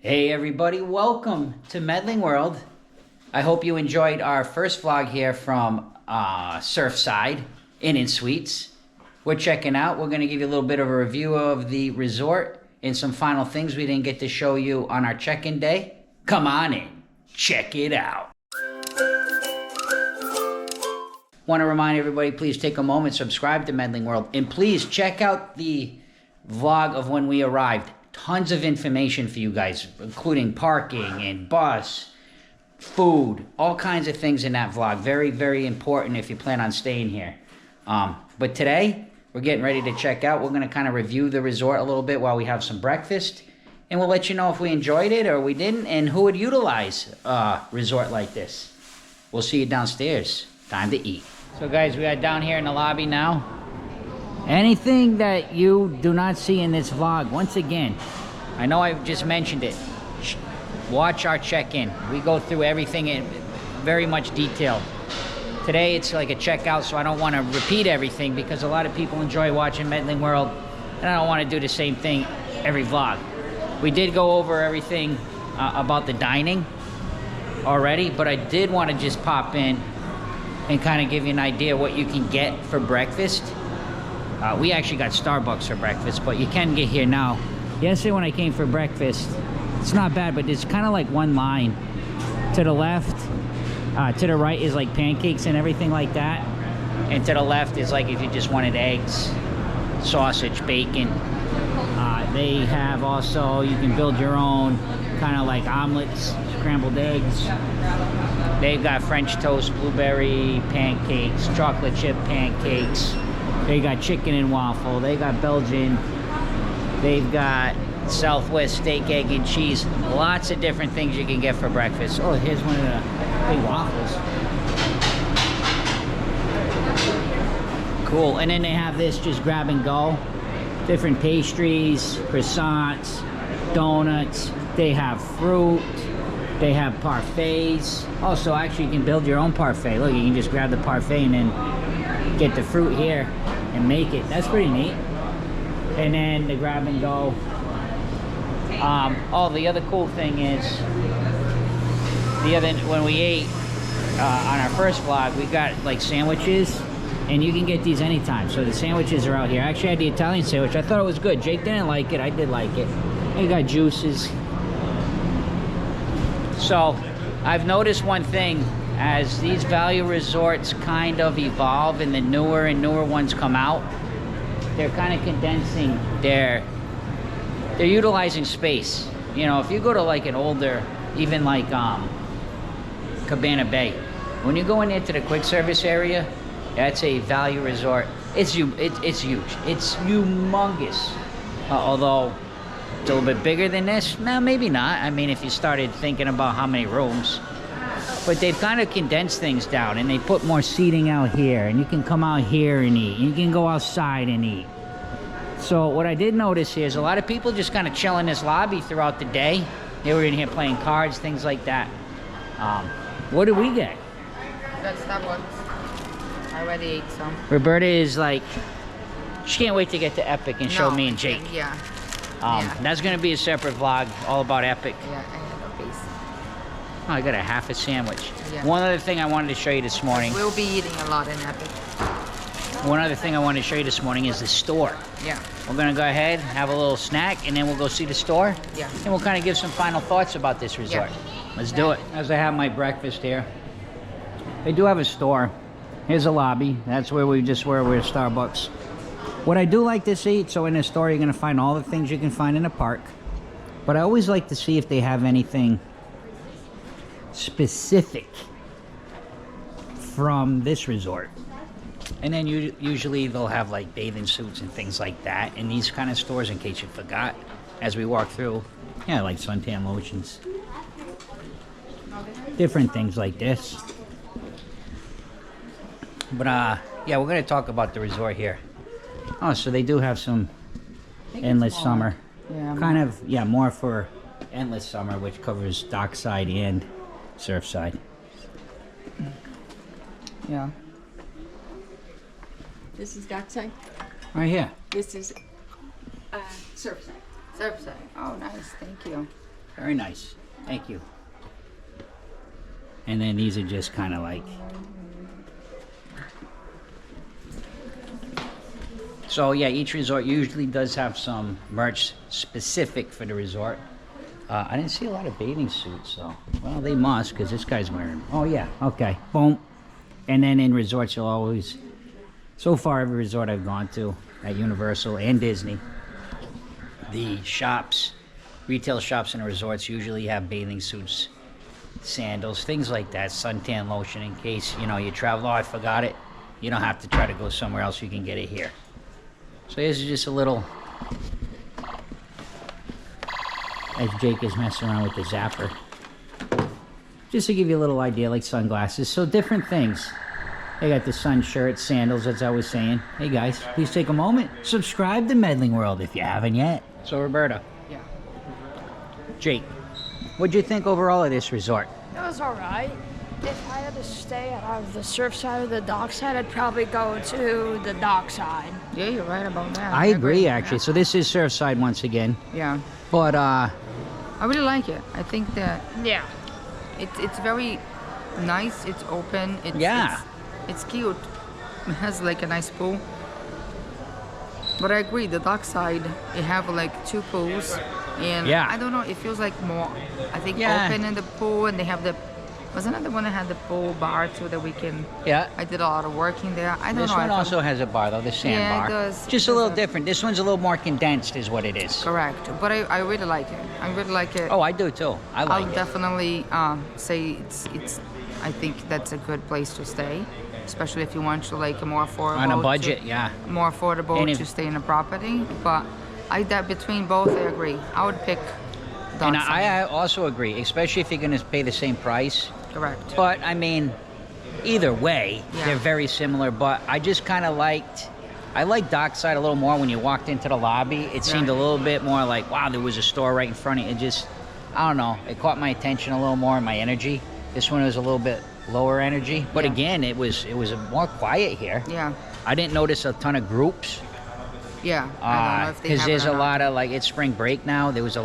Hey everybody, welcome to Medling World. I hope you enjoyed our first vlog here from Surfside Inn and Suites. We're checking out. We're going to give you a little bit of a review of the resort and some final things we didn't get to show you on our check-in day. Come on in, check it out. Want to remind everybody, please take a moment, subscribe to Medling World, and please check out the vlog of when we arrived. Tons of information for you guys, including parking and bus, food, all kinds of things in that vlog. Very, very important if you plan on staying here. But today, we're getting ready to check out. We're going to kind of review the resort a little bit while we have some breakfast. And we'll let you know if we enjoyed it or we didn't and who would utilize a resort like this. We'll see you downstairs. Time to eat. So guys, we are down here in the lobby now. Anything that you do not see in this vlog, once again, I know I just mentioned it, watch our check-in. We go through everything in very much detail. Today it's like a checkout, so I don't want to repeat everything because a lot of people enjoy watching Medling World, and I don't want to do the same thing every vlog. We did go over everything about the dining already, but I did want to just pop in and kind of give you an idea what you can get for breakfast. We actually got Starbucks for breakfast, but you can get here now. Yesterday when I came for breakfast, it's not bad, but it's kind of like one line. To the left, to the right is like pancakes and everything like that. And to the left is like if you just wanted eggs, sausage, bacon. They have also, you can build your own kind of like omelets, scrambled eggs. They've got French toast, blueberry pancakes, chocolate chip pancakes. They got chicken and waffle. They got Belgian. They've got Southwest steak, egg, and cheese. Lots of different things you can get for breakfast. Oh, here's one of the big waffles. Cool. And then they have this just grab and go. Different pastries, croissants, donuts. They have fruit. They have parfaits. Also, actually, you can build your own parfait. Look, you can just grab the parfait and then get the fruit here and make it. That's pretty neat. And then the grab and go. Oh, the other cool thing is when we ate on our first vlog, we got like sandwiches, and you can get these anytime. So the sandwiches are out here. I actually had the Italian sandwich. I thought it was good. Jake didn't like it. I did like it. And you got juices. So I've noticed one thing. As these value resorts kind of evolve and the newer and newer ones come out, they're kind of condensing they're utilizing space. You know, if you go to like an older, even like Cabana Bay, when you go in there to the quick service area, that's a value resort. It's huge. It's humongous. Although it's a little bit bigger than this. No, maybe not. I mean, if you started thinking about how many rooms. But they've kind of condensed things down, and they put more seating out here, and you can come out here and eat. You can go outside and eat. So what I did notice here is a lot of people just kind of chill in this lobby throughout the day. They were in here playing cards, things like that. What did we get? That's Starbucks. I already ate some. Roberta is like, she can't wait to get to Epic and show me and Jake. Yeah. That's going to be a separate vlog all about Epic. Yeah, I had a piece. Oh, I got a half a sandwich. Yeah. One other thing I wanted to show you this morning. We'll be eating a lot in Epic. One other thing I wanted to show you this morning is the store. Yeah. We're going to go ahead, have a little snack, and then we'll go see the store. Yeah. And we'll kind of give some final thoughts about this resort. Yeah. Let's do it. As I have my breakfast here, they do have a store. Here's a lobby. That's where we just were. We're at Starbucks. What I do like to see, so in the store you're going to find all the things you can find in a park. But I always like to see if they have anything specific from this resort. And then usually they'll have like bathing suits and things like that in these kind of stores, in case you forgot as we walk through. Yeah, like suntan lotions, different things like this. But yeah, we're going to talk about the resort here. Oh, so they do have some endless summer. Yeah, kind of, yeah, more for endless summer, which covers Dockside and Surfside. Yeah. This is Dockside. Right here. This is Surfside. Surfside. Oh, nice. Thank you. Very nice. Thank you. And then these are just kind of like... So yeah, each resort usually does have some merch specific for the resort. I didn't see a lot of bathing suits, so... Well, they must, because this guy's wearing... Oh yeah, okay. Boom. And then in resorts, you'll always... So far, every resort I've gone to, at Universal and Disney, the shops, retail shops in the resorts usually have bathing suits, sandals, things like that, suntan lotion in case, you know, you travel. Oh, I forgot it. You don't have to try to go somewhere else. You can get it here. So this is just a little, as Jake is messing around with the zapper, just to give you a little idea, like sunglasses. So different things. They got the sun shirt, sandals, as I was saying. Hey guys, please take a moment. Subscribe to Medling World if you haven't yet. So Roberta. Yeah. Jake, what'd you think overall of this resort? It was alright. If I had to stay at either the Surfside or the Dockside, I'd probably go to the Dockside. Yeah, you're right about that. I agree, actually. So this is Surfside once again. Yeah. But, I really like it. I think that Yeah. it's very nice. It's open. It's cute. It has like a nice pool. But I agree, the Dockside, it have like 2 pools. And Yeah. I don't know, it feels like more, I think, Yeah. open in the pool. And they have the, wasn't it the one that had the pool bar too that we can, yeah. I did a lot of working there. I don't This know. one I thought- also has a bar, though, the sand Yeah, bar. it does. Just It a little does. different. This one's a little more condensed, is what it is. Correct. But I really like it. I really like it. Oh, I do too. I like I'll it. definitely say it's. I think that's a good place to stay, especially if you want to like a more affordable. On a budget, yeah. More affordable And if- to stay in a property, but that between both, I agree. I would pick. And Dockside. I also agree, especially if you're going to pay the same price. Correct. But, I mean, either way, Yeah. they're very similar. But I just kind of I liked Dockside a little more when you walked into the lobby. It seemed a little bit more like, wow, there was a store right in front of you. It just, I don't know, it caught my attention a little more and my energy. This one was a little bit lower energy. But Yeah. again, it was more quiet here. Yeah. I didn't notice a ton of groups. Yeah. I don't know if they Because have there's it or a not. lot of, like, it's spring break now. There's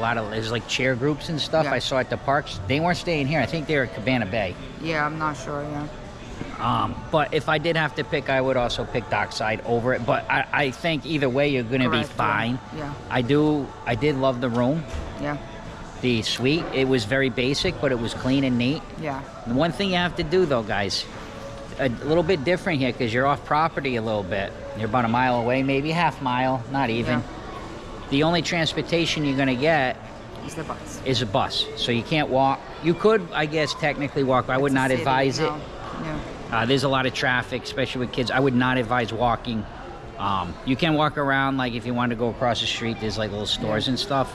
like chair groups and stuff Yeah. I saw at the parks. They weren't staying here. I think they were at Cabana Bay. Yeah, I'm not sure. Yeah. But if I did have to pick, I would also pick Dockside over it. But I think either way, you're going to be Correct, yeah. fine. Yeah. I did love the room, Yeah. the suite. It was very basic, but it was clean and neat. Yeah. The one thing you have to do, though, guys, a little bit different here because you're off property a little bit. You're about a mile away, maybe half mile, not even. Yeah. The only transportation you're going to get It's the bus. is a bus. So you can't walk. You could, I guess, technically walk. I would It's a not city, advise it. no. Yeah. There's a lot of traffic, especially with kids. I would not advise walking. You can walk around, like if you want to go across the street, there's like little stores and stuff.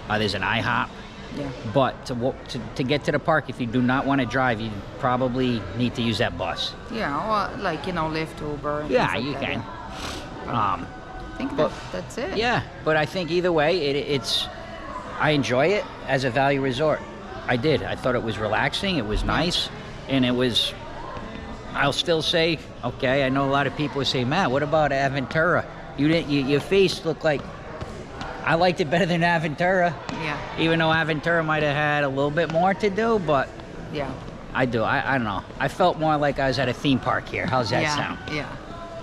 There's an IHOP. Yeah. But to get to the park, if you do not want to drive, you probably need to use that bus. Yeah. Or like Lyft, Uber. and Yeah, things you like that, can. yeah. I think but- that's it. Yeah, but I think either way, it's. I enjoy it as a value resort. I did. I thought it was relaxing. It was nice, and it was. I'll still say, okay. I know a lot of people say, Matt, what about Aventura? You didn't. Your face looked like. I liked it better than Aventura, Yeah. even though Aventura might have had a little bit more to do, but Yeah. I do. I don't know. I felt more like I was at a theme park here. How's that Yeah. sound? Yeah.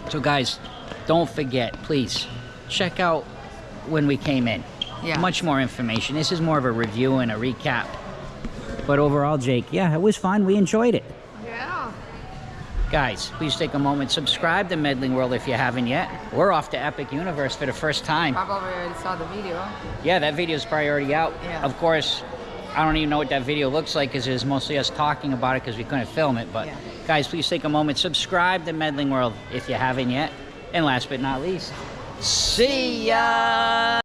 So guys, don't forget, please, check out when we came in. Yeah. Much more information. This is more of a review and a recap. But overall, Jake, yeah, it was fun. We enjoyed it. Yeah. Guys, please take a moment. Subscribe to Medling World if you haven't yet. We're off to Epic Universe for the first time. Probably already saw the video. Yeah, that video's probably already out. Yeah. Of course, I don't even know what that video looks like because it was mostly us talking about it because we couldn't film it. But Yeah. guys, please take a moment. Subscribe to Medling World if you haven't yet. And last but not least, see ya!